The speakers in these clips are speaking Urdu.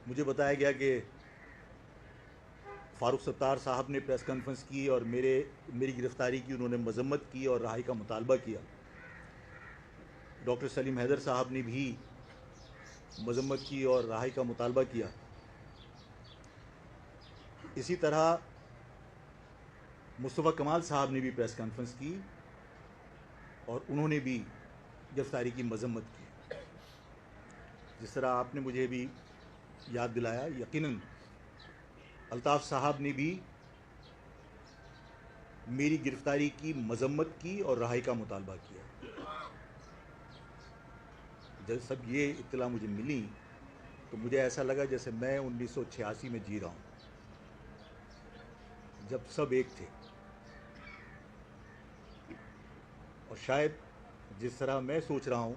مجھے بتایا گیا کہ فاروق ستار صاحب نے پریس کانفرنس کی اور میری گرفتاری کی انہوں نے مذمت کی اور رہائی کا مطالبہ کیا. ڈاکٹر سلیم حیدر صاحب نے بھی مذمت کی اور رہائی کا مطالبہ کیا. اسی طرح مصطفیٰ کمال صاحب نے بھی پریس کانفرنس کی اور انہوں نے بھی گرفتاری کی مذمت کی. جس طرح آپ نے مجھے بھی یاد دلایا، یقیناً الطاف صاحب نے بھی میری گرفتاری کی مذمت کی اور رہائی کا مطالبہ کیا. جب یہ اطلاع مجھے ملی تو مجھے ایسا لگا جیسے میں 1986 میں جی رہا ہوں، جب سب ایک تھے. اور شاید جس طرح میں سوچ رہا ہوں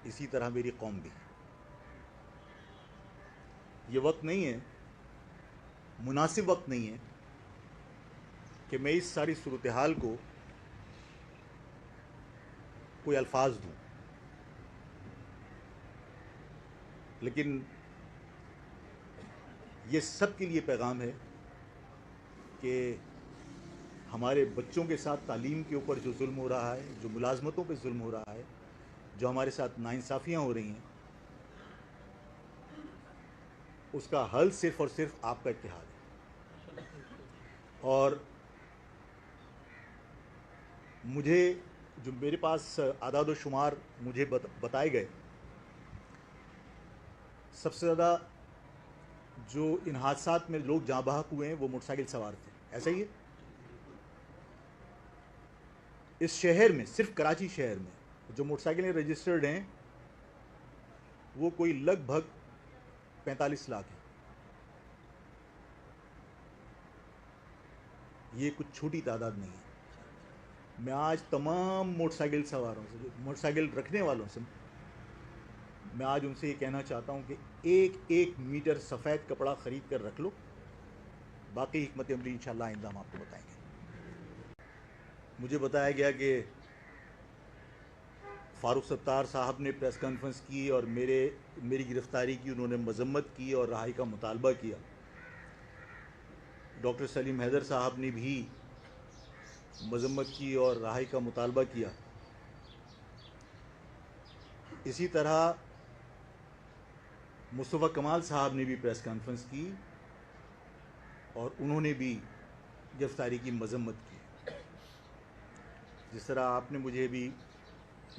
اسی طرح میری قوم بھی. یہ وقت نہیں ہے، مناسب وقت نہیں ہے کہ میں اس ساری صورتحال کو کوئی الفاظ دوں، لیکن یہ سب کے لیے پیغام ہے کہ ہمارے بچوں کے ساتھ تعلیم کے اوپر جو ظلم ہو رہا ہے، جو ملازمتوں پہ ظلم ہو رہا ہے، جو ہمارے ساتھ ناانصافیاں ہو رہی ہیں، اس کا حل صرف اور صرف آپ کا اتحاد ہے. اور مجھے جو میرے پاس اعداد و شمار مجھے بتائے گئے، سب سے زیادہ جو ان حادثات میں لوگ جاں بحق ہوئے ہیں وہ موٹر سائیکل سوار تھے. ایسا ہی ہے؟ اس شہر میں، صرف کراچی شہر میں جو موٹر سائیکلیں رجسٹرڈ ہیں وہ کوئی لگ بھگ 45 لاکھ ہیں. یہ کچھ چھوٹی تعداد نہیں ہے. میں آج تمام موٹر سائیکل سواروں سے، موٹر سائیکل رکھنے والوں سے، میں آج ان سے یہ کہنا چاہتا ہوں کہ ایک ایک میٹر سفید کپڑا خرید کر رکھ لو، باقی حکمت عملی انشاءاللہ آئندہ ہم آپ کو بتائیں گے. مجھے بتایا گیا کہ فاروق ستار صاحب نے پریس کانفرنس کی اور میری گرفتاری کی انہوں نے مذمت کی اور رہائی کا مطالبہ کیا. ڈاکٹر سلیم حیدر صاحب نے بھی مذمت کی اور رہائی کا مطالبہ کیا. اسی طرح مصطفیٰ کمال صاحب نے بھی پریس کانفرنس کی اور انہوں نے بھی گرفتاری کی مذمت کی. جس طرح آپ نے مجھے بھی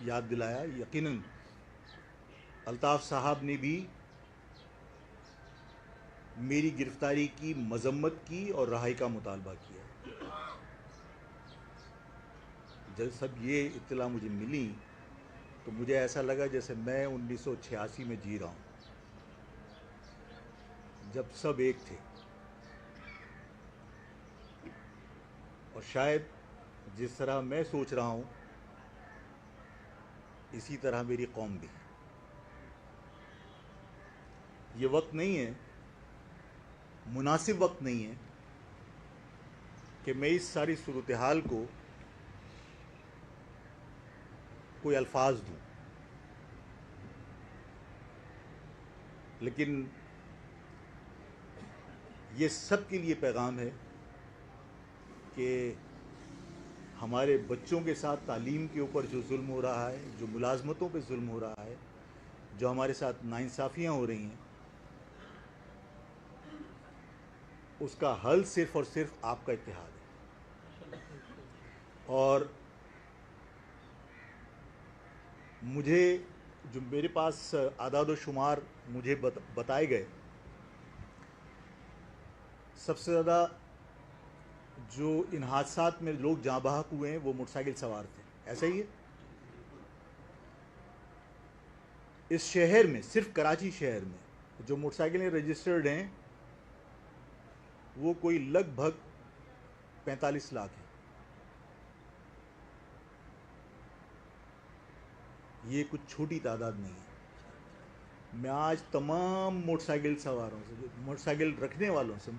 یاد دلایا، یقیناً الطاف صاحب نے بھی میری گرفتاری کی مذمت کی اور رہائی کا مطالبہ کیا. جب یہ اطلاع مجھے ملی تو مجھے ایسا لگا جیسے میں 1986 میں جی رہا ہوں، جب سب ایک تھے. اور شاید جس طرح میں سوچ رہا ہوں اسی طرح میری قوم بھی. یہ وقت نہیں ہے، مناسب وقت نہیں ہے کہ میں اس ساری صورتحال کو کوئی الفاظ دوں، لیکن یہ سب کے لیے پیغام ہے کہ ہمارے بچوں کے ساتھ تعلیم کے اوپر جو ظلم ہو رہا ہے، جو ملازمتوں پہ ظلم ہو رہا ہے، جو ہمارے ساتھ ناانصافیاں ہو رہی ہیں، اس کا حل صرف اور صرف آپ کا اتحاد ہے. اور مجھے جو میرے پاس اعداد و شمار مجھے بتائے گئے، سب سے زیادہ جو ان حادثات میں لوگ جاں بحق ہوئے ہیں وہ موٹر سائیکل سوار تھے. ایسا ہی ہے؟ اس شہر میں، صرف کراچی شہر میں جو موٹر سائیکلیں رجسٹرڈ ہیں وہ کوئی لگ بھگ 45 لاکھ ہیں. یہ کچھ چھوٹی تعداد نہیں ہے. میں آج تمام موٹر سائیکل سواروں سے، موٹر سائیکل رکھنے والوں سے،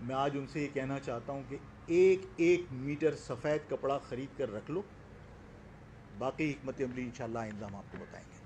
میں آج ان سے یہ کہنا چاہتا ہوں کہ ایک ایک میٹر سفید کپڑا خرید کر رکھ لو، باقی حکمت عملی انشاءاللہ آئندہ ہم آپ کو بتائیں گے.